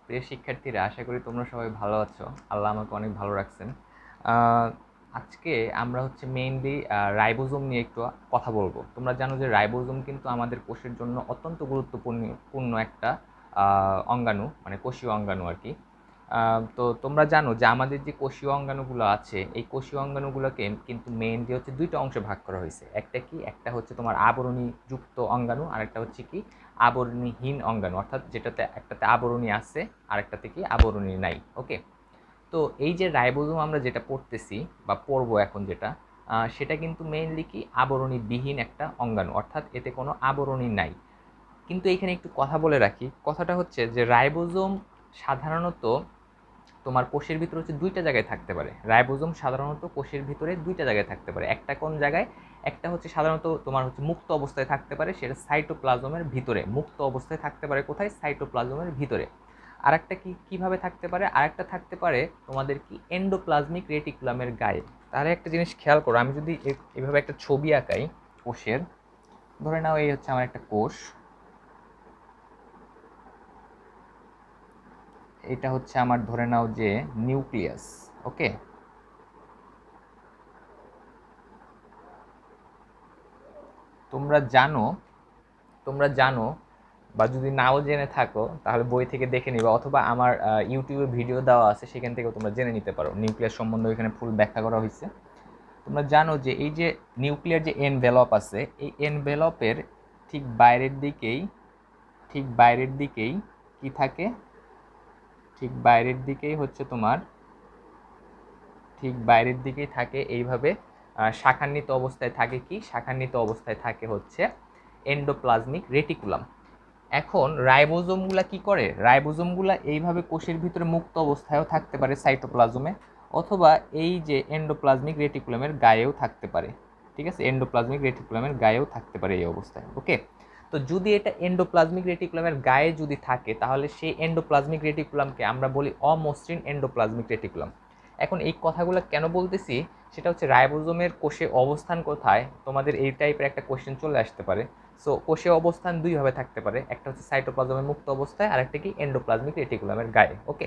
প্রিয় শিক্ষার্থীরা, আশা করি তোমরা সবাই ভালো আছো। আল্লাহ আমাকে অনেক ভালো রাখছেন। আহ, আজকে আমরা হচ্ছে মেইনলি রাইবোজোম নিয়ে একটু কথা বলবো। তোমরা জানো যে রাইবোজোম কিন্তু আমাদের কোষের জন্য অত্যন্ত গুরুত্বপূর্ণ একটা অঙ্গাণু, মানে কোষীয় অঙ্গাণু আর কি। তো তোমরা জানো যে আমাদের যে কোষীয় অঙ্গাণুগুলো আছে, এই কোষীয় অঙ্গাণুগুলোকে কিন্তু মেইনলি হচ্ছে দুইটা অংশে ভাগ করা হয়েছে। একটা হচ্ছে তোমার আবরণী যুক্ত অঙ্গাণু, আর একটা হচ্ছে কি আবরণীহীন অঙ্গাণু, অর্থাৎ যেটাতে একটাতে আবরণী আছে আর একটাতে কি আবরণী নাই। ওকে, তো এই যে রাইবোজোম আমরা যেটা পড়তেছি বা পড়বো এখন যেটা, সেটা কিন্তু মেইনলি কি আবরণীবিহীন একটা অঙ্গাণু, অর্থাৎ এতে কোনো আবরণী নাই। কিন্তু এখানে একটু কথা বলে রাখি, কথাটা হচ্ছে যে রাইবোজোম সাধারণত তোমার কোষের ভিতরে হচ্ছে দুইটা জায়গায় থাকতে পারে। রাইবোজোম সাধারণত কোষের ভিতরে দুইটা জায়গায় থাকতে পারে। একটা কোন জায়গায়? একটা হচ্ছে সাধারণত তোমার হচ্ছে মুক্ত অবস্থায় থাকতে পারে, সেটা সাইটোপ্লাজমের ভিতরে মুক্ত অবস্থায় থাকতে পারে। কোথায়? সাইটোপ্লাজমের ভিতরে। আরেকটা কিভাবে থাকতে পারে? আরেকটা থাকতে পারে তোমাদের কি এন্ডোপ্লাজমিক রেটিকুলামের গায়ে। তাহলে একটা জিনিস খেয়াল করো, আমি যদি এভাবে একটা ছবি আঁকাই কোষের, ধরে নাও এই হচ্ছে আমার একটা কোষ, এটা হচ্ছে আমার ধরে নাও যে নিউক্লিয়াস। ওকে, তোমরা জানো তোমরা জানো বা যদি নাও জেনে থাকো তাহলে বই থেকে দেখে নিবা, অথবা আমার ইউটিউবে ভিডিও দেওয়া আছে, সেখান থেকেও তোমরা জেনে নিতে পারো। নিউক্লিয়াস সম্বন্ধে এখানে ফুল ব্যাখ্যা করা হয়েছে। তোমরা জানো যে এই যে নিউক্লিয়ার যে এনভেলপ আছে, এই এনভেলপের ঠিক বাইরের দিকেই ঠিক বাইরের দিকেই কি থাকে? ঠিক বাইরের দিকেই হচ্ছে তোমার ঠিক বাইরের দিকেই থাকে এইভাবে শাখান্বিত অবস্থায় থাকে কি? শাখান্বিত অবস্থায় থাকে হচ্ছে এন্ডোপ্লাজমিক রেটিকুলাম। এখন রাইবোজোমগুলা কি করে? রাইবোজোমগুলা এইভাবে কোষের ভিতরে মুক্ত অবস্থায়ও থাকতে পারে সাইটোপ্লাজমে, অথবা এই যে এন্ডোপ্লাজমিক রেটিকুলামের গায়েও থাকতে পারে। ঠিক আছে, এন্ডোপ্লাজমিক রেটিকুলামের গায়েও থাকতে পারে এই অবস্থায়। ওকে, তো যদি এটা এন্ডোপ্লাজমিক রেটিকুলামের গায়ে যদি থাকে, তাহলে সেই এন্ডোপ্লাজমিক রেটিকুলামকে আমরা বলি অমসৃণ এন্ডোপ্লাজমিক রেটিকুলাম। এখন এই কথাগুলো কেন বলতেছি, সেটা হচ্ছে রাইবোজোমের কোষে অবস্থান কোথায়, তোমাদের এই টাইপের একটা কোশ্চেন চলে আসতে পারে। সো কোষে অবস্থান দুইভাবে থাকতে পারে, একটা হচ্ছে সাইটোপ্লাজমের মুক্ত অবস্থায়, আর একটা কি এন্ডোপ্লাজমিক রেটিকুলামের গায়ে। ওকে,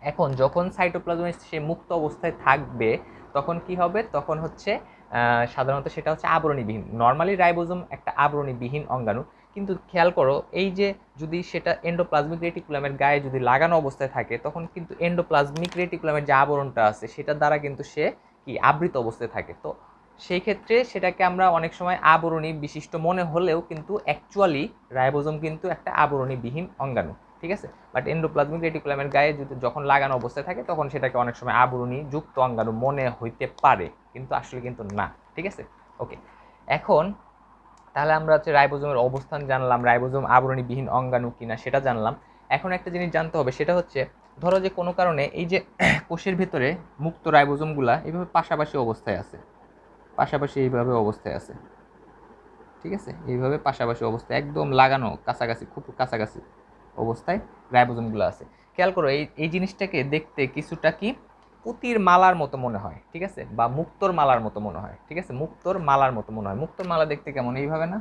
এখন যখন সাইটোপ্লাজমের সে মুক্ত অবস্থায় থাকবে, তখন কি হবে? তখন হচ্ছে সাধারণত সেটা হচ্ছে আবরণীবিহীন। নর্মালি রাইবোজোম একটা আবরণীবিহীন অঙ্গাণু, কিন্তু খেয়াল করো এই যে যদি সেটা এন্ডোপ্লাজমিক রেটিকুলামের গায়ে যদি লাগানো অবস্থায় থাকে, তখন কিন্তু এন্ডোপ্লাজমিক রেটিকুলামের যে আবরণটা আছে সেটার দ্বারা কিন্তু সে কি আবৃত অবস্থায় থাকে। তো সেই ক্ষেত্রে সেটাকে আমরা অনেক সময় আবরণী বিশিষ্ট মনে হলেও কিন্তু অ্যাকচুয়ালি রাইবোজোম কিন্তু একটা আবরণীবিহীন অঙ্গাণু। ঠিক আছে, বাট এন্ডোপ্লাজমিক রেটিকুলামের গায়ে যদি যখন লাগানো অবস্থায় থাকে, তখন সেটাকে অনেক সময় আবরণী যুক্ত অঙ্গাণু মনে হইতে পারে, কিন্তু আসলে কিন্তু না। ঠিক আছে, ওকে। এখন তাহলে আমরা হচ্ছে রাইবোজোমের অবস্থান জানলাম, রাইবোজোম আবরণীবিহীন অঙ্গাণু কিনা সেটা জানলাম। এখন একটা জিনিস জানতে হবে, সেটা হচ্ছে ধরো যে কোনো কারণে এই যে কোষের ভিতরে মুক্ত রাইবোজোমগুলা এইভাবে পাশাপাশি অবস্থায় আছে, পাশাপাশি এইভাবে অবস্থায় আছে। ঠিক আছে, এইভাবে পাশাপাশি অবস্থায় একদম লাগানো, কাছাকাছি, খুব কাছাকাছি অবস্থায় রাইবোজোমগুলো আছে। খেয়াল করো এই এই জিনিসটাকে দেখতে কিছুটা কি পুতির মালার মতো মনে হয়। ঠিক আছে, বা মুক্তোর মালার মতো মনে হয়। ঠিক আছে, মুক্তোর মালার মতো মনে হয়। মুক্তোর মালা দেখতে কেমন? এইভাবে না?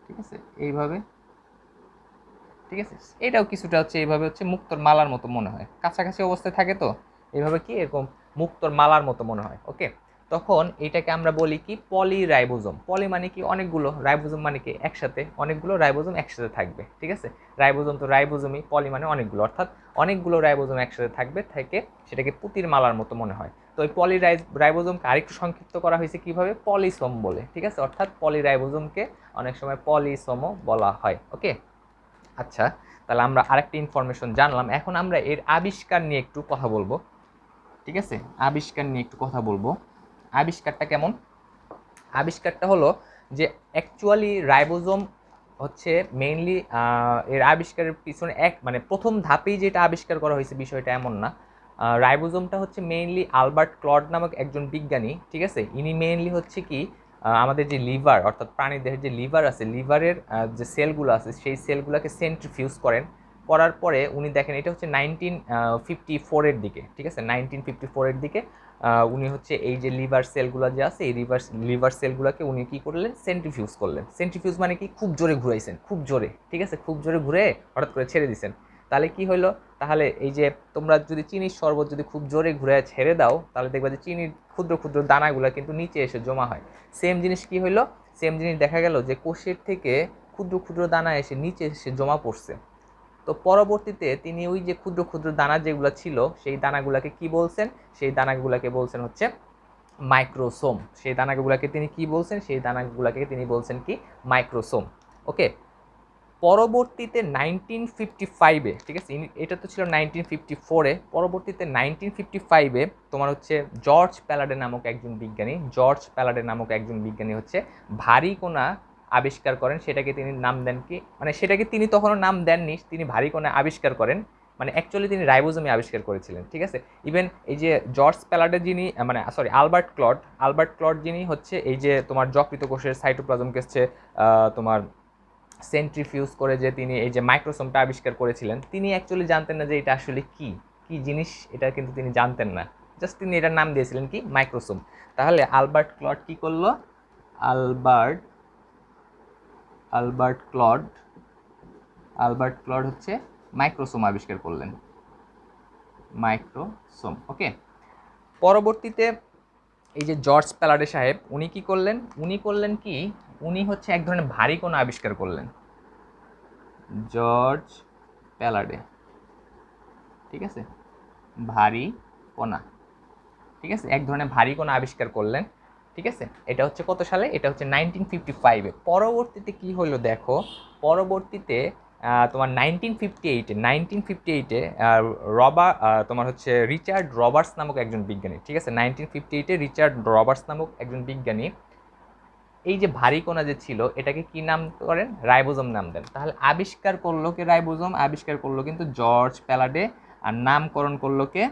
ঠিক আছে, এইভাবে। ঠিক আছে, এটাও কিছুটা হচ্ছে এইভাবে হচ্ছে মুক্তোর মালার মতো মনে হয়, কাছাকাছি অবস্থায় থাকে তো এইভাবে কি এরকম মুক্তোর মালার মতো মনে হয়। ওকে, তখন এটাকে আমরা বলি কি পলি রাইবোজোম। পলি মানে কি অনেকগুলো, রাইবোজোম মানে কি একসাথে অনেকগুলো রাইবোজোম একসাথে থাকবে। ঠিক আছে, রাইবোজোম তো রাইবোজোমই, পলি মানে অনেকগুলো, অর্থাৎ অনেকগুলো রাইবোজোম একসাথে থাকবে থেকে সেটাকে পুতির মালার মতো মনে হয়। তো ওই পলি রাইবোজোমকে আরেকটু সংক্ষিপ্ত করা হয়েছে কিভাবে? পলিসোম বলে। ঠিক আছে, অর্থাৎ পলি রাইবোজোমকে অনেক সময় পলিসোমও বলা হয়। ওকে, আচ্ছা, তাহলে আমরা আরেকটা ইনফরমেশন জানলাম। এখন আমরা এর আবিষ্কার নিয়ে একটু কথা বলবো। ঠিক আছে, আবিষ্কার নিয়ে একটু কথা বলবো। আবিষ্কারটা কেমন? আবিষ্কারটা হলো যে অ্যাকচুয়ালি রাইবোজোম হচ্ছে মেইনলি এর আবিষ্কারের পিছনে মানে প্রথম ধাপেই যেটা আবিষ্কার করা হয়েছে বিষয়টা এমন না। রাইবোজোমটা হচ্ছে মেইনলি আলবার্ট ক্লড নামক একজন বিজ্ঞানী। ঠিক আছে, ইনি মেইনলি হচ্ছে কি আমাদের যে লিভার, অর্থাৎ প্রাণী দেহের যে লিভার আছে, লিভারের যে সেলগুলো আছে সেই সেলগুলোকে সেন্ট্রিফিউজ করেন। করার পরে উনি দেখেন এটা হচ্ছে 1954-এর দিকে, ঠিক আছে, 1954-এর দিকে উনি হচ্ছে এই যে লিভার সেলগুলো যে আছে এই লিভার সেলগুলোকে উনি কি করলেন, সেন্ট্রিফিউজ করলেন। সেন্ট্রিফিউজ মানে কি, খুব জোরে ঘুরাইছেন, খুব জোরে, ঠিক আছে, খুব জোরে ঘুরে হঠাৎ করে ছেড়ে দিছেন। তাহলে কি হলো, তাহলে এই যে তোমরা যদি চিনির শরবত যদি খুব জোরে ঘুরে ছেড়ে দাও তাহলে দেখবা যে চিনির ক্ষুদ্র ক্ষুদ্র দানাগুলো কিন্তু নিচে এসে জমা হয়। সেম জিনিস কি হলো, সেম জিনিস দেখা গেল যে কোষের থেকে ক্ষুদ্র ক্ষুদ্র দানা এসে নিচে এসে জমা পড়ছে। তো পরবর্তীতে তিনি ওই যে ক্ষুদ্র ক্ষুদ্র দানা যেগুলো ছিল সেই দানাগুলোকে কি বলছেন, সেই দানাগুলোকে বলছেন হচ্ছে মাইক্রোসোম। সেই দানাগুলোকে তিনি কি বলছেন, সেই দানাগুলোকে তিনি বলছেন কি, মাইক্রোসোম। ওকে, পরবর্তীতে 1955-এ, ঠিক আছে, এটা তো ছিল 1954-এ, পরবর্তীতে 1955-এ তোমার হচ্ছে জর্জ প্যালাডে নামক একজন বিজ্ঞানী হচ্ছে ভারী কণা আবিষ্কার করেন। সেটাকে তিনি নাম দেন কি, মানে সেটাকে তিনি তখনও নাম দেননি, তিনি ভারী কণা আবিষ্কার করেন, মানে অ্যাকচুয়ালি তিনি রাইবোজোমই আবিষ্কার করেছিলেন, ঠিক আছে। ইভেন এই যে জর্জ প্যালাডে যিনি, মানে সরি, আলবার্ট ক্লড যিনি হচ্ছে এই যে তোমার যকৃত কোষের সাইটোপ্লাজমকে হচ্ছে তোমার সেন্ট্রিফিউজ করে যে তিনি এই যে মাইক্রোসোমটা আবিষ্কার করেছিলেন, তিনি অ্যাকচুয়ালি জানতেন না যে এটা আসলে কি কি জিনিস, এটা কিন্তু তিনি জানতেন না, জাস্ট তিনি এটার নাম দিয়েছিলেন কি, মাইক্রোসোম। তাহলে আলবার্ট ক্লড কি করলো, Albert Albert Claude Albert Claude হচ্ছে মাইক্রোসোম আবিষ্কার করলেন, মাইক্রোসোম। ওকে, পরবর্তীতে এই যে জর্জ প্যালাডে সাহেব উনি কি করলেন, উনি হচ্ছে এক ধরনের ভারী কণা আবিষ্কার করলেন, জর্জ প্যালাডে, ঠিক আছে, ভারী কণা, ঠিক আছে, এক ধরনের ভারী কণা আবিষ্কার করলেন, ঠিক আছে। এটা হচ্ছে কত সালে, এটা হচ্ছে 1955-এ। পরবর্তীতে কি হলো দেখো, পরবর্তীতে তোমার 1958-এ তোমার হচ্ছে রিচার্ড রবার্টস নামক একজন বিজ্ঞানী, ঠিক আছে, 1958-এ রিচার্ড রবার্টস নামক একজন বিজ্ঞানী এই যে ভারী কণা যে ছিল এটাকে কি নাম করেন, রাইবোজোম নাম দেন। তাহলে আবিষ্কার করলো কে, রাইবোজোম আবিষ্কার করলো কিন্তু জর্জ প্যালাডে, আর নামকরণ করলো কে,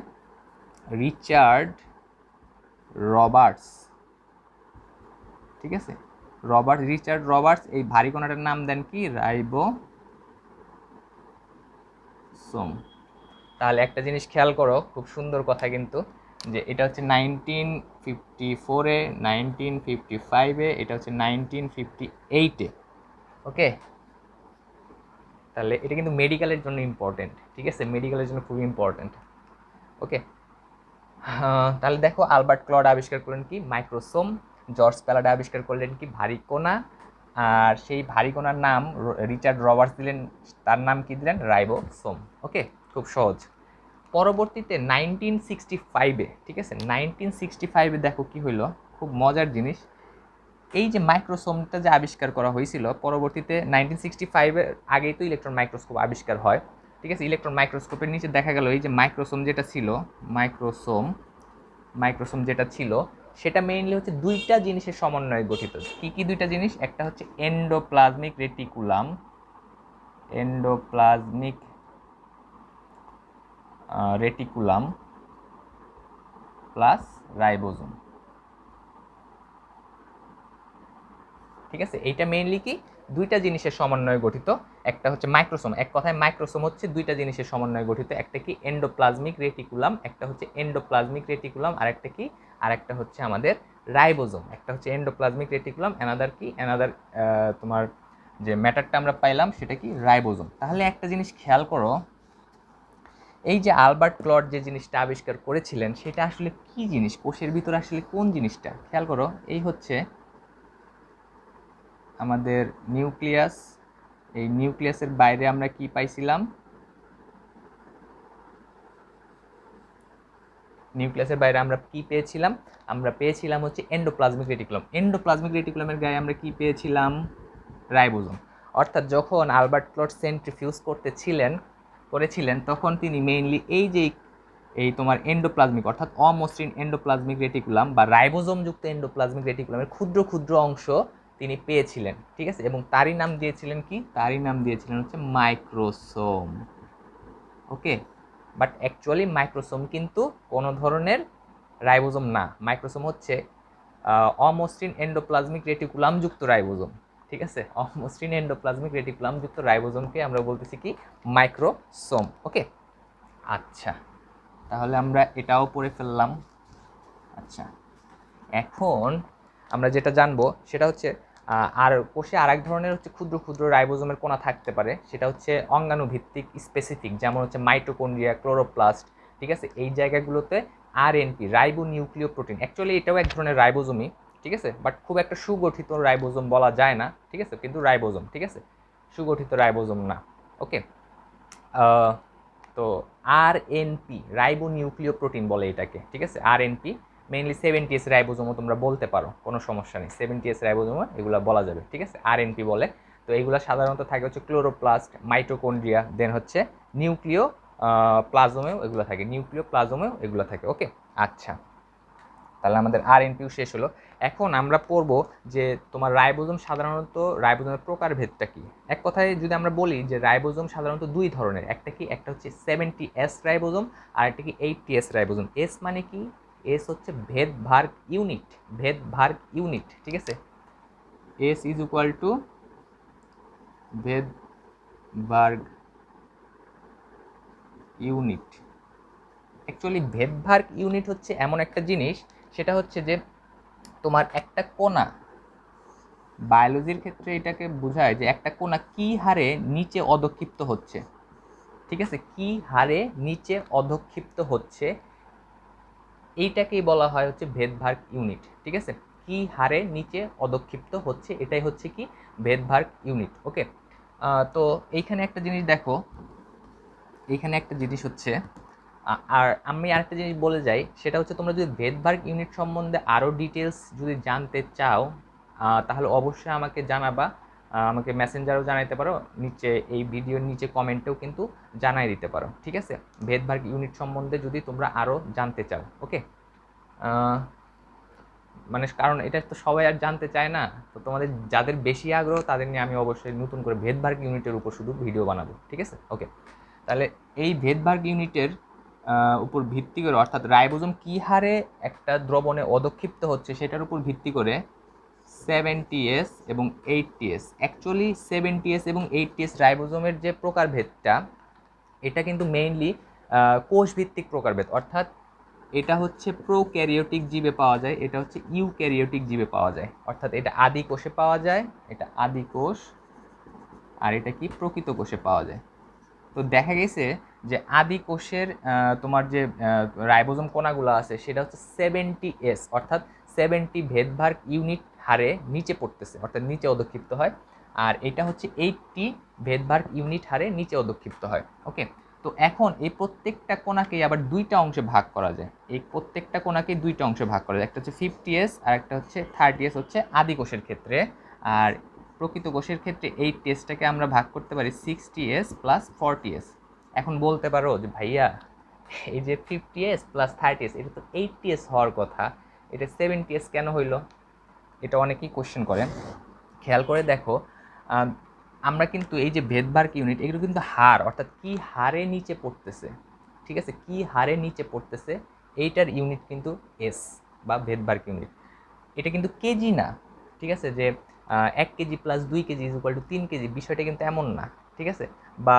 রিচার্ড রবার্টস, ঠিক আছে, রিচার্ড রবার্টস এই ভারী কণাটার নাম দেন কি, রাইবোসোম। তাহলে একটা জিনিস খেয়াল করো, খুব সুন্দর কথা কিন্তু, যে এটা হচ্ছে 1954-এ, 1955-এ, এটা হচ্ছে 1958-এ। ওকে, তাহলে এটা কিন্তু মেডিকেলের জন্য ইম্পর্টেন্ট, ঠিক আছে, মেডিকেলের জন্য খুবই ইম্পর্টেন্ট। ওকে, তাহলে দেখো আলবার্ট ক্লড আবিষ্কার করলেন কি, মাইক্রোসোম, জর্জ প্যালাডে আবিষ্কার করলেন কি, ভারী কণা, আর সেই ভারী কণার নাম রিচার্ড রবার্টস দিলেন, তার নাম কি দিলেন, রাইবোসোম। ওকে, খুব সহজ। পরবর্তীতে 1965-এ, ঠিক আছে, 1965-এ দেখো কি হইলো, খুব মজার জিনিস, এই যে মাইক্রোসোমটা যে আবিষ্কার করা হয়েছিল পরবর্তীতে 1965-এর আগেই তো ইলেকট্রন মাইক্রোস্কোপ আবিষ্কার হয়, ঠিক আছে। ইলেকট্রন মাইক্রোস্কোপের নিচে দেখা গেল এই যে মাইক্রোসোম যেটা ছিল, মাইক্রোসোম যেটা ছিল সেটা মেইনলি হচ্ছে দুইটা জিনিসের সমন্বয়ে গঠিত। কি কি দুইটা জিনিস, একটা হচ্ছে এন্ডোপ্লাজমিক রেটিকুলাম প্লাস রাইবোজোম, ঠিক আছে। এইটা মেইনলি কি, দুইটা জিনিসের সমন্বয়ে গঠিত। একটা হচ্ছে মাইক্রোসোম, এক কথায় মাইক্রোসোম হচ্ছে দুইটা জিনিসের সমন্বয়ে গঠিত, একটা কি এন্ডোপ্লাজমিক রেটিকুলাম, আর একটা কি, আর একটা হচ্ছে আমাদের রাইবোজোম। একটা হচ্ছে এন্ডোপ্লাজমিক রেটিকুলাম, অ্যানাদার তোমার যে ম্যাটারটা আমরা পাইলাম সেটা কি, রাইবোজোম। তাহলে একটা জিনিস খেয়াল করো, এই যে আলবার্ট ক্লড যে জিনিসটা আবিষ্কার করেছিলেন সেটা আসলে কি জিনিস, কোষের ভিতরে আসলে কোন জিনিসটা, খেয়াল করো, এই হচ্ছে আমাদের নিউক্লিয়াস, এই নিউক্লিয়াসের বাইরে আমরা কি পাইছিলাম, নিউক্লিয়াসের বাইরে আমরা কি পেয়েছিলাম, আমরা পেয়েছিলাম হচ্ছে এন্ডোপ্লাজমিক রেটিকুলামের গায়ে আমরা কি পেয়েছিলাম, রাইবোজোম। অর্থাৎ যখন আলবার্ট ক্লড সেন্ট্রিফিউজ করেছিলেন তখন তিনি মেইনলি এই যে এই তোমার এন্ডোপ্লাজমিক অর্থাৎ অমসৃণ এন্ডোপ্লাজমিক রেটিকুলাম বা রাইবোজোম যুক্ত এন্ডোপ্লাজমিক রেটিকুলামের ক্ষুদ্র ক্ষুদ্র অংশ তিনি পেয়েছিলেন, ঠিক আছে, এবং তারই নাম দিয়েছিলেন হচ্ছে মাইক্রোসোম। ওকে, বাট অ্যাকচুয়ালি মাইক্রোসোম কিন্তু কোনো ধরনের রাইবোজোম না, মাইক্রোসোম হচ্ছে অমসৃণ এন্ডোপ্লাজমিক রেটিকুলাম যুক্ত রাইবোজোম, ঠিক আছে, অমসৃণ এন্ডোপ্লাজমিক রেটিকুলাম যুক্ত রাইবোজোমকে আমরা বলতেছি কি মাইক্রোসোম। ওকে, আচ্ছা তাহলে আমরা এটাও পড়ে ফেললাম। আচ্ছা, এখন আমরা যেটা জানবো সেটা হচ্ছে আর কোষে আরেক ধরনের হচ্ছে ক্ষুদ্র ক্ষুদ্র রাইবোজোমের কণা থাকতে পারে, সেটা হচ্ছে অঙ্গাণুভিত্তিক স্পেসিফিক, যেমন হচ্ছে মাইটোকন্ড্রিয়া, ক্লোরোপ্লাস্ট, ঠিক আছে। এই জায়গাগুলোতে আরএনপি, রাইবো নিউক্লিয় প্রোটিন, অ্যাকচুয়ালি এটাও এক ধরনের রাইবোজোমই, ঠিক আছে, বাট খুব একটা সুগঠিত রাইবোজোম বলা যায় না, ঠিক আছে, কিন্তু রাইবোজোম, ঠিক আছে, সুগঠিত রাইবোজোম না। ওকে, তো আরএনপি, রাইবো নিউক্লিয় প্রোটিন বলে এটাকে, ঠিক আছে। আরএনপি মেইনলি 70s রাইবোজোমও তোমরা বলতে পারো, কোনো সমস্যা নেই, 70s রাইবোজোমও এগুলো বলা যাবে, ঠিক আছে, আরএনপি বলে। তো এইগুলো সাধারণত থাকে হচ্ছে ক্লোরোপ্লাস্ট, মাইটোকন্ড্রিয়া, দেন হচ্ছে নিউক্লিয় প্লাজমেও এগুলো থাকে, নিউক্লিয় প্লাজমেও এগুলো থাকে। ওকে, আচ্ছা তাহলে আমাদের আরএনপিও শেষ হলো। এখন আমরা পড়বো যে তোমার রাইবোজোম সাধারণত, রাইবোজোমের প্রকারভেদটা কি। এক কথায় যদি আমরা বলি যে রাইবোজোম সাধারণত দুই ধরনের, একটা কি, একটা হচ্ছে 70s রাইবোজোম, আর একটা কি 80s রাইবোজোম। এস মানে কি, এস হচ্ছে ভেদভার্গ ইউনিট, ভেদভার্গ ইউনিট, ঠিক আছে, এস ইজ ইকুয়াল টু ভেদভার্গ ইউনিট। অ্যাকচুয়ালি ভেদভার্গ ইউনিট হচ্ছে এমন একটা জিনিস, সেটা হচ্ছে যে তোমার একটা কণা, বায়োলজির ক্ষেত্রে এটাকে বোঝায় যে একটা কণা কি হারে নিচে অধক্ষিপ্ত হচ্ছে, ঠিক আছে, কি হারে নিচে অধক্ষিপ্ত হচ্ছে, এইটাকেই বলা হয় হচ্ছে ভেদভার্গ ইউনিট, ঠিক আছে, কি হারে নিচে অধক্ষিপ্ত হচ্ছে এটাই হচ্ছে কি ভেদভার্গ ইউনিট। ওকে, তো এইখানে একটা জিনিস দেখো, এইখানে একটা জিনিস হচ্ছে আর আমি আরেকটা জিনিস বলে যাই, সেটা হচ্ছে তোমরা যদি ভেদভার্গ ইউনিট সম্বন্ধে আরও ডিটেলস যদি জানতে চাও তাহলে অবশ্যই আমাকে জানাবা, আমাকে মেসেঞ্জারও জানাইতে পারো, নিচে এই ভিডিওর নিচে কমেন্টেও কিন্তু জানাই দিতে পারো, ঠিক আছে, ভেদভার্গ ইউনিট সম্বন্ধে যদি তোমরা আরও জানতে চাও। ওকে, মানে কারণ এটা তো সবাই আর জানতে চায় না, তো তোমাদের যাদের বেশি আগ্রহ তাদের নিয়ে আমি অবশ্যই নতুন করে ভেদভার্গ ইউনিটের উপর শুধু ভিডিও বানাবো, ঠিক আছে। ওকে, তাহলে এই ভেদভার্গ ইউনিটের উপর ভিত্তি করে, অর্থাৎ রাইবোজোম কী হারে একটা দ্রবণে অধক্ষিপ্ত হচ্ছে সেটার উপর ভিত্তি করে 70s এবং 80s, অ্যাকচুয়ালি 70s এবং 80s রাইবোজোমের যে প্রকারভেদটা, এটা কিন্তু মেইনলি কোষভিত্তিক প্রকারভেদ, অর্থাৎ এটা হচ্ছে প্রোক্যারিওটিক জীবে পাওয়া যায়, এটা হচ্ছে ইউক্যারিওটিক জীবে পাওয়া যায়, অর্থাৎ এটা আদি কোষে পাওয়া যায়, এটা আদি কোষ, আর এটা কি প্রকৃত কোষে পাওয়া যায়। তো দেখা গেছে যে আদি কোষের তোমার যে রাইবোজোম কণাগুলো আছে সেটা হচ্ছে 70s, অর্থাৎ 70 ভেদভার্গ ইউনিট হারে নিচে পড়তেছে, অর্থাৎ নিচে অধক্ষিপ্ত হয়, আর এটা হচ্ছে 80 ভেদভার্গ ইউনিট হারে নিচে অধক্ষিপ্ত হয়। ওকে, তো এখন এই প্রত্যেকটা কোণাকেই আবার দুইটা অংশে ভাগ করা যায়, এই প্রত্যেকটা কোণাকেই দুইটা অংশে ভাগ করা যায়, একটা হচ্ছে 50s আর একটা হচ্ছে 30s, হচ্ছে আদি কোষের ক্ষেত্রে, আর প্রকৃত কোষের ক্ষেত্রে এই টেস্টটাকে আমরা ভাগ করতে পারি 60s প্লাস 40s। এখন বলতে পারো যে ভাইয়া এই যে 50s প্লাস 30s এটা তো 80s হওয়ার কথা, এটা 70s কেন হইলো, এটা অনেকেই কোশ্চেন করে। খেয়াল করে দেখো, আমরা কিন্তু এই যে ভেদভার্গ ইউনিট এগুলো কিন্তু হার, অর্থাৎ কি হারে নিচে পড়তেছে, ঠিক আছে, কি হারে নিচে পড়তেছে এইটার ইউনিট কিন্তু এস বা ভেদভার্গ ইউনিট, এটা কিন্তু কেজি না, ঠিক আছে, যে 1 KG plus 2 KG is equal two 3 KG, বিষয়টা কিন্তু এমন না, ঠিক আছে, বা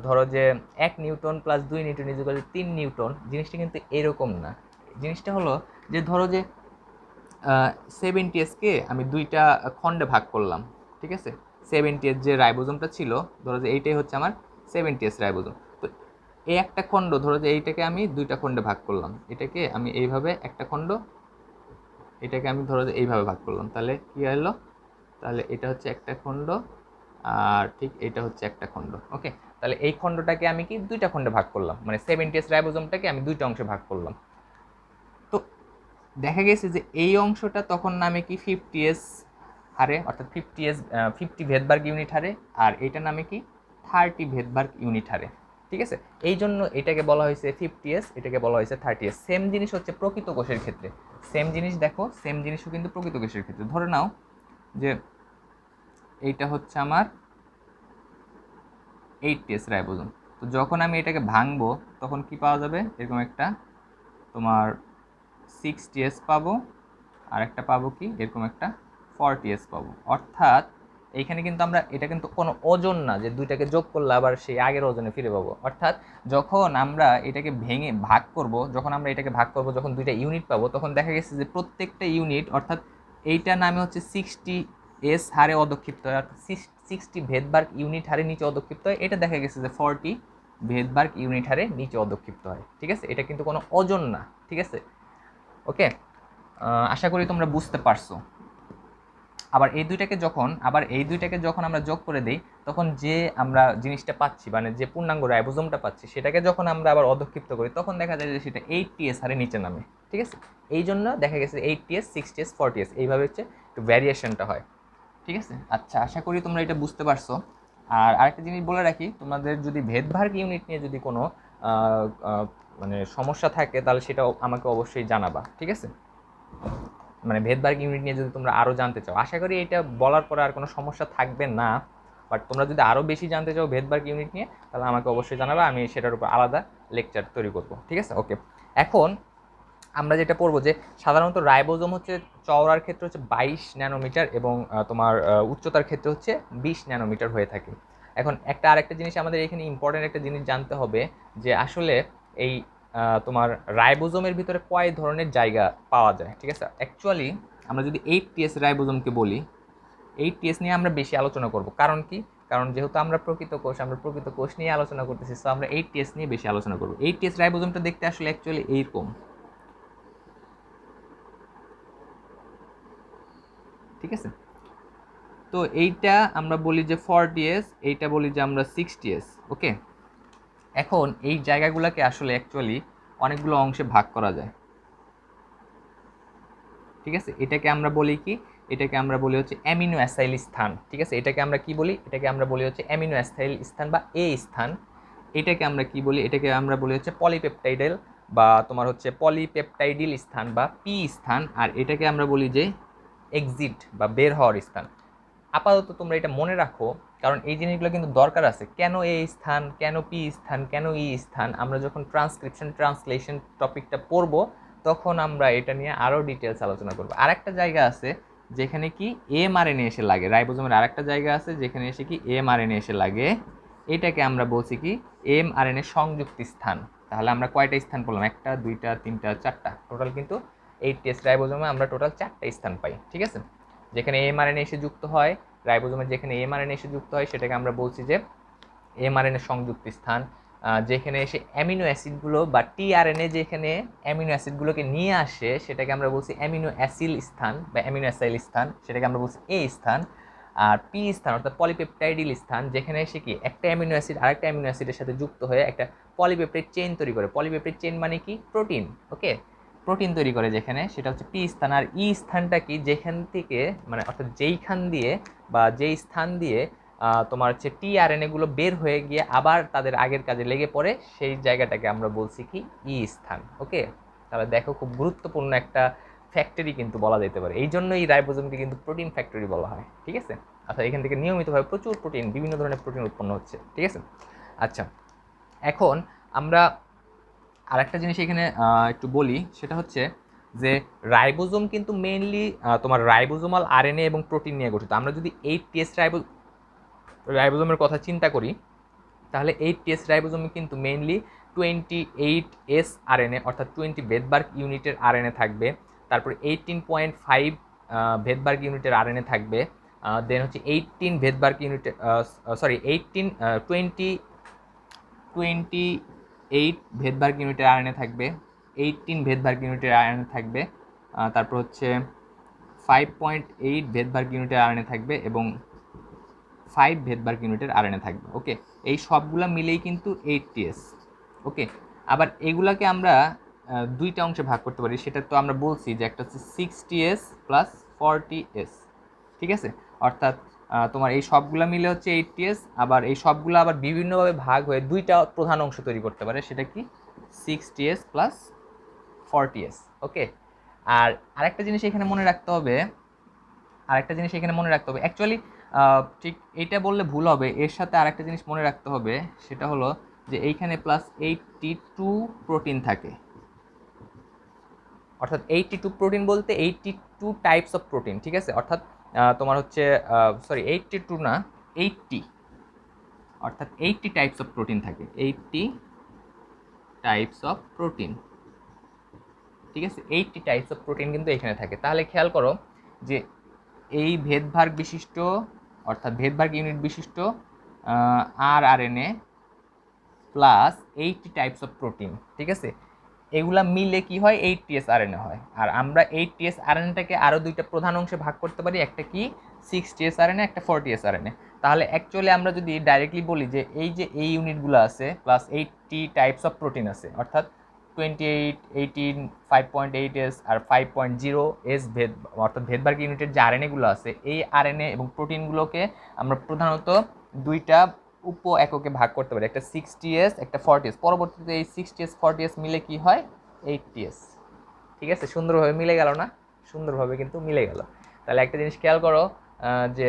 ধরো যে 1 Newton plus 2 Newton is equal two 3 Newton, জিনিসটা কিন্তু এরকম না। জিনিসটা হলো যে ধরো যে 70sকে আমি দুইটা খণ্ডে ভাগ করলাম, ঠিক আছে, 70s যে রাইবোজোমটা ছিল, ধরো যে এইটাই হচ্ছে আমার 70s রাইবোজোম, তো এই একটা খণ্ড, ধরো যে এইটাকে আমি দুইটা খণ্ডে ভাগ করলাম, এটাকে আমি এইভাবে একটা খণ্ড, এটাকে আমি ধরো যে এইভাবে ভাগ করলাম, তাহলে কি হলো, তাহলে এটা হচ্ছে একটা খণ্ড, আর ঠিক এটা হচ্ছে একটা খণ্ড। ওকে, তাহলে এই খণ্ডটাকে আমি কি দুইটা খণ্ডে ভাগ করলাম, মানে 70s রাইবোজোমটাকে আমি দুইটা অংশে ভাগ করলাম। তো দেখা গেছে যে এই অংশটা তখন নামে কি 50s হারে, অর্থাৎ 50 ভেদভার্গ ইউনিট হারে, আর এইটা নামে কি 30 ভেদভার্গ ইউনিট হারে, ঠিক আছে। এই জন্য এটাকে বলা হয়েছে 50s, এটাকে বলা হয়েছে 30s। সেম জিনিস হচ্ছে প্রকৃত কোষের ক্ষেত্রে, সেম জিনিস দেখো, সেম জিনিসও কিন্তু প্রকৃত কোষের ক্ষেত্রে। ধরে নাও যে এইটা হচ্ছে আমার 80s রাইবোজোম, তো যখন আমি এটাকে ভাঙবো তখন কি পাওয়া যাবে, এরকম একটা তোমার 60s পাবো, আর একটা পাবো কি এরকম একটা 40s পাবো, অর্থাৎ এইখানে কিন্তু আমরা এটা কিন্তু কোনো ওজন না যে দুইটাকে যোগ করলে আবার সেই আগের ওজনে ফিরে পাবো। অর্থাৎ যখন আমরা এটাকে ভেঙে ভাগ করব, যখন দুইটা ইউনিট পাবো, তখন দেখা গেছে যে প্রত্যেকটা ইউনিট, অর্থাৎ এইটা নামে হচ্ছে 60s হারে অধক্ষিপ্ত হয়, অর্থাৎ 60 ভেদবার্গ ইউনিট হারে নিচে অধক্ষিপ্ত হয়। এটা দেখা গেছে যে 40 ভেদবার্গ ইউনিট হারে নিচে অধক্ষিপ্ত হয়। ঠিক আছে, এটা কিন্তু কোনো ওজন না। ঠিক আছে, ওকে, আশা করি তোমরা বুঝতে পারছো। আবার এই দুইটাকে যখন আমরা যোগ করে দিই, তখন যে আমরা জিনিসটা পাচ্ছি, মানে যে পূর্ণাঙ্গ রাইবোজোমটা পাচ্ছি, সেটাকে যখন আমরা আবার অধক্ষিপ্ত করি, তখন দেখা যায় যে সেটা 80s হারে নিচে নামে। ঠিক আছে, এই জন্য দেখা গেছে 80s, 60s, 40s এইভাবে হচ্ছে একটু ভ্যারিয়েশনটা হয়। ঠিক আছে, আচ্ছা, আশা করি তোমরা এটা বুঝতে পারছো। আর আরেকটা জিনিস বলে রাখি, তোমাদের যদি ভেদভাগ ইউনিট নিয়ে যদি কোনো মানে সমস্যা থাকে, তাহলে সেটাও আমাকে অবশ্যই জানাবা। ঠিক আছে, মানে ভেদভাগ ইউনিট নিয়ে যদি তোমরা আরও জানতে চাও, আশা করি এটা বলার পরে আর কোনো সমস্যা থাকবে না। বাট তোমরা যদি আরও বেশি জানতে চাও ভেদভাগ ইউনিট নিয়ে, তাহলে আমাকে অবশ্যই জানাবা, আমি সেটার উপর আলাদা লেকচার তৈরি করব। ঠিক আছে, ওকে। এখন আমরা যেটা পড়বো যে সাধারণত রাইবোজোম হচ্ছে চওড়ার ক্ষেত্রে হচ্ছে 22 ন্যানোমিটার এবং তোমার উচ্চতার ক্ষেত্রে হচ্ছে 20 ন্যানোমিটার হয়ে থাকে। এখন আরেকটা জিনিস আমাদের এখানে ইম্পর্টেন্ট একটা জিনিস জানতে হবে, যে আসলে এই তোমার রাইবোজোমের ভিতরে কয় ধরনের জায়গা পাওয়া যায়। ঠিক আছে, অ্যাকচুয়ালি আমরা যদি 8ts রাইবোজোমকে বলি, 8ts নিয়ে আমরা বেশি আলোচনা করব। কারণ কি? কারণ যেহেতু আমরা প্রকৃত কোষ নিয়ে আলোচনা করতেছি, সো আমরা 8ts নিয়ে বেশি আলোচনা করব। 8ts রাইবোজোমটা দেখতে আসলে অ্যাকচুয়ালি এইরকম। ঠিক আছে, তো এইটা আমরা বলি যে 40s, এইটা বলি যে আমরা 60s। ওকে, এখন এই জায়গাগুলোকে আসলে অ্যাকচুয়ালি অনেকগুলো অংশে ভাগ করা যায়। ঠিক আছে, এটাকে আমরা বলি কি? এটাকে আমরা বলি হচ্ছে অ্যামিনো অ্যাসাইল স্থান। ঠিক আছে, এটাকে আমরা কি বলি? এটাকে আমরা বলি হচ্ছে অ্যামিনো অ্যাসাইল স্থান বা এ স্থান। এটাকে আমরা কি বলি? এটাকে আমরা বলি হচ্ছে পলিপেপটাইডাল বা তোমার হচ্ছে পলিপেপটাইডিল স্থান বা পি স্থান। আর এটাকে আমরা বলি যে এক্সিট বা বের হওয়ার স্থান। আপাতত তোমরা এটা মনে রাখো, কারণ এই জিনিসগুলো কিন্তু দরকার আছে। কেন এ স্থান, কেন পি স্থান, কেন ই স্থান, আমরা যখন ট্রান্সলেশন টপিকটা পড়বো, তখন আমরা এটা নিয়ে আরও ডিটেলস আলোচনা করবো। আরেকটা জায়গা আছে যেখানে কি এমআরএনএ এসে লাগে, রাইবোজোমের আরেকটা জায়গা আছে যেখানে এসে কি এমআরএনএ এসে লাগে। এটাকে আমরা বলছি কি এমআরএনএ সংযুক্তি স্থান। তাহলে আমরা কয়টা স্থান পেলাম? 1টা 2টা 3টা 4টা, টোটাল কিন্তু 8ts রাইবোজোমে আমরা টোটাল 4টা স্থান পাই। ঠিক আছে, যেখানে এমআরএনএ এসে যুক্ত হয়, রাইবোজোমের যেখানে এমআরএনএ এসে যুক্ত হয়, সেটাকে আমরা বলছি যে এমআরএনএ সংযুক্তি স্থান। যেখানে এসে অ্যামিনো অ্যাসিডগুলো বা টিআরএনএ যেখানে অ্যামিনো অ্যাসিডগুলোকে নিয়ে আসে, সেটাকে আমরা বলছি অ্যামিনো অ্যাসিল স্থান বা অ্যামিনো অ্যাসাইল স্থান, সেটাকে আমরা বলছি এ স্থান। আর পি স্থান অর্থাৎ পলিপেপটাইডিল স্থান, যেখানে এসে কি একটা অ্যামিনো অ্যাসিড আরেকটা অ্যামিনো অ্যাসিডের সাথে যুক্ত হয়ে একটা পলিপেপটাইড চেইন তৈরি করে। পলিপেপটাইড চেইন মানে কি? প্রোটিন। ওকে, প্রোটিন তৈরি করে যেখানে, সেটা হচ্ছে পি স্থান। আর ই স্থানটা কি? যেখান থেকে, মানে অর্থাৎ যেইখান দিয়ে বা যেই স্থান দিয়ে তোমার হচ্ছে টিআরএনএগুলো বের হয়ে গিয়ে আবার তাদের আগের কাজে লেগে পড়ে, সেই জায়গাটাকে আমরা বলছি কি ই স্থান। ওকে, তাহলে দেখো খুব গুরুত্বপূর্ণ একটা ফ্যাক্টরি কিন্তু বলা যেতে পারে। এই জন্য এই রাইবোজোমকে কিন্তু প্রোটিন ফ্যাক্টরি বলা হয়। ঠিক আছে, আচ্ছা, এখান থেকে নিয়মিতভাবে প্রচুর প্রোটিন, বিভিন্ন ধরনের প্রোটিন উৎপন্ন হচ্ছে। ঠিক আছে, আচ্ছা, এখন আমরা আরেকটা জিনিস এখানে একটু বলি, সেটা হচ্ছে যে রাইবোজোম কিন্তু মেইনলি তোমার রাইবোজোমাল আরএনএ এবং প্রোটিন নিয়ে গঠিত। আমরা যদি 8ts রাইবোজোমের কথা চিন্তা করি, তাহলে 8ts রাইবোজোমে কিন্তু মেইনলি 28s আরএনএ অর্থাৎ 20 ভেদবার্গ ইউনিটের আরএনএ থাকবে। তারপরে 18.5 ভেদবার্গ ইউনিটের আরএনএ থাকবে। দেন হচ্ছে 18 ভেদবার্গ ইউনিটের 28 ভেদবার্গ ইউনিটের আরএনএ থাকবে, 18 ভেদবার্গ ইউনিটের আরএনএ থাকবে। তারপর হচ্ছে 5.8 ভেদবার্গ ইউনিটের আরএনএ থাকবে এবং 5 ভেদবার্গ ইউনিটের আরএনএ থাকবে। ওকে, এই সবগুলা মিলেই কিন্তু 8ts। ওকে, আবার এগুলাকে আমরা দুইটা অংশে ভাগ করতে পারি। সেটা তো আমরা বলছি যে একটা হচ্ছে 60s প্লাস 40s। ঠিক আছে, অর্থাৎ তোমার এই সবগুলা মিলে হচ্ছে 8ts, আবার এই সবগুলো আবার বিভিন্নভাবে ভাগ হয়ে দুইটা প্রধান অংশ তৈরি করতে পারে। সেটা কি 60s প্লাস 40s। ওকে, আর আরেকটা জিনিস এখানে মনে রাখতে হবে, অ্যাকচুয়ালি ঠিক এইটা বললে ভুল হবে, এর সাথে আরেকটা জিনিস মনে রাখতে হবে, সেটা হলো যে এইখানে প্লাস 82 প্রোটিন থাকে। অর্থাৎ 82 প্রোটিন বলতে 82 টাইপস অফ প্রোটিন। ঠিক আছে, অর্থাৎ তোমার হচ্ছে 82 না, 80, অর্থাৎ 80 টাইপস অফ প্রোটিন থাকে, 80 টাইপস অফ প্রোটিন। ঠিক আছে, 80 টাইপস অফ প্রোটিন কিন্তু এখানে থাকে। তাহলে খেয়াল করো যে এই ভেদভাগ বিশিষ্ট, অর্থাৎ ভেদভাগ ইউনিট বিশিষ্ট RNA plus 80 types of protein, ঠিক আছে, এগুলা মিলে কি হয়, 8ts RNA হয়। আর আমরা 8ts RNAটাকে আরও দুইটা প্রধান অংশে ভাগ করতে পারি, একটা কি 6ts RNA, একটা 4ts RNA। তাহলে অ্যাকচুয়ালি আমরা যদি ডাইরেক্টলি বলি যে এই যে এই ইউনিটগুলো আছে প্লাস 80 টাইপস অফ প্রোটিন আছে, অর্থাৎ 28, 18, 5.8s আর 5.0s অর্থাৎ ভেদভাগ ইউনিটের যে RNA-গুলো আছে, এই RNA এবং প্রোটিনগুলোকে আমরা প্রধানত দুইটা উপ এককে ভাগ করতে পারি, একটা 6ts, একটা 4ts। পরবর্তীতে এই 6ts 4ts মিলে কি হয়, 8ts। ঠিক আছে, সুন্দরভাবে মিলে গেল না? সুন্দরভাবে কিন্তু মিলে গেল। তাহলে একটা জিনিস খেয়াল করো যে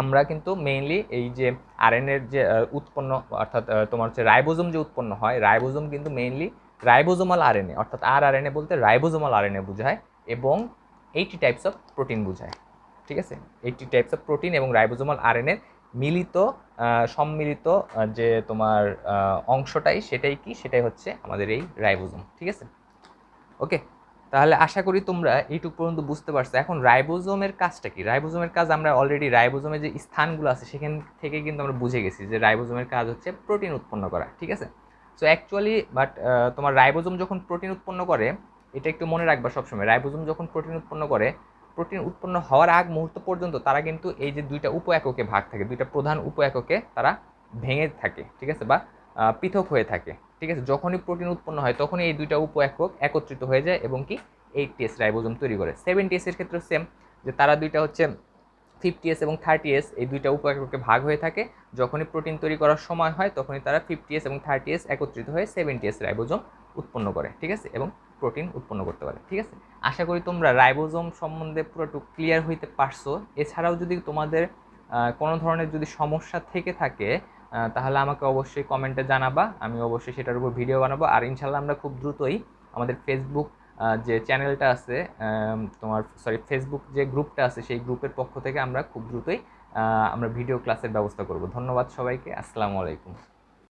আমরা কিন্তু মেইনলি এই যে আরএনএর যে উৎপন্ন, অর্থাৎ তোমার হচ্ছে রাইবোজোম যে উৎপন্ন হয়, রাইবোজোম কিন্তু মেইনলি রাইবোজোমাল আরএনএ, অর্থাৎ আরএনএ বলতে রাইবোজোমাল আরএনএ বোঝায়, এবং 80 টাইপস অফ প্রোটিন বোঝায়। ঠিক আছে, 80 টাইপস অফ প্রোটিন এবং রাইবোজোমাল আরএনএর মিলিত সম্মিলিত যে তোমার অংশটাই, সেটাই কি, সেটাই হচ্ছে আমাদের এই রাইবোজোম। ঠিক আছে, ওকে। তাহলে আশা করি তোমরা এইটুকু পর্যন্ত বুঝতে পারছো। এখন রাইবোজোমের কাজটা কি? রাইবোজোমের কাজ আমরা অলরেডি রাইবোজোমের যে স্থানগুলো আছে সেখান থেকে কিন্তু আমরা বুঝে গেছি যে রাইবোজোমের কাজ হচ্ছে প্রোটিন উৎপন্ন করা। ঠিক আছে, সো অ্যাকচুয়ালি বাট তোমার রাইবোজোম যখন প্রোটিন উৎপন্ন করে, এটা একটু মনে রাখবা সবসময়, রাইবোজোম যখন প্রোটিন উৎপন্ন করে, প্রোটিন উৎপন্ন হওয়ার আগ মুহূর্ত পর্যন্ত তারা কিন্তু এই যে দুইটা উপ এককে ভাগ থাকে, দুইটা প্রধান উপ এককে তারা ভেঙে থাকে, ঠিক আছে, বা পৃথক হয়ে থাকে। ঠিক আছে, যখনই প্রোটিন উৎপন্ন হয় তখনই এই দুইটা উপ একক একত্রিত হয়ে যায় এবং কি 8ts রাইবোজোম তৈরি করে। 7ts এর ক্ষেত্রে সেম, যে তারা দুইটা হচ্ছে 50s এবং 30s, এই দুইটা উপ এককে ভাগ হয়ে থাকে। যখনই প্রোটিন তৈরি করার সময় হয় তখনই তারা 50s এবং 30s একত্রিত হয়ে 7ts রাইবোজোম উৎপন্ন করে। ঠিক আছে, এবং প্রোটিন উৎপন্ন করতে পারে। ঠিক আছে, আশা করি তোমরা রাইবোজোম সম্বন্ধে পুরোটুকু ক্লিয়ার হইতে পারছো। এছাড়াও যদি তোমাদের কোনো ধরনের যদি সমস্যা থেকে থাকে তাহলে আমাকে অবশ্যই কমেন্টে জানাবা, আমি অবশ্যই সেটার উপর ভিডিও বানাবো। আর ইনশাল্লাহ আমরা খুব দ্রুতই আমাদের ফেসবুক যে চ্যানেলটা আছে, তোমার ফেসবুক যে গ্রুপটা আছে, সেই গ্রুপের পক্ষ থেকে আমরা খুব দ্রুতই আমরা ভিডিও ক্লাসের ব্যবস্থা করব। ধন্যবাদ সবাইকে, আসসালামু আলাইকুম।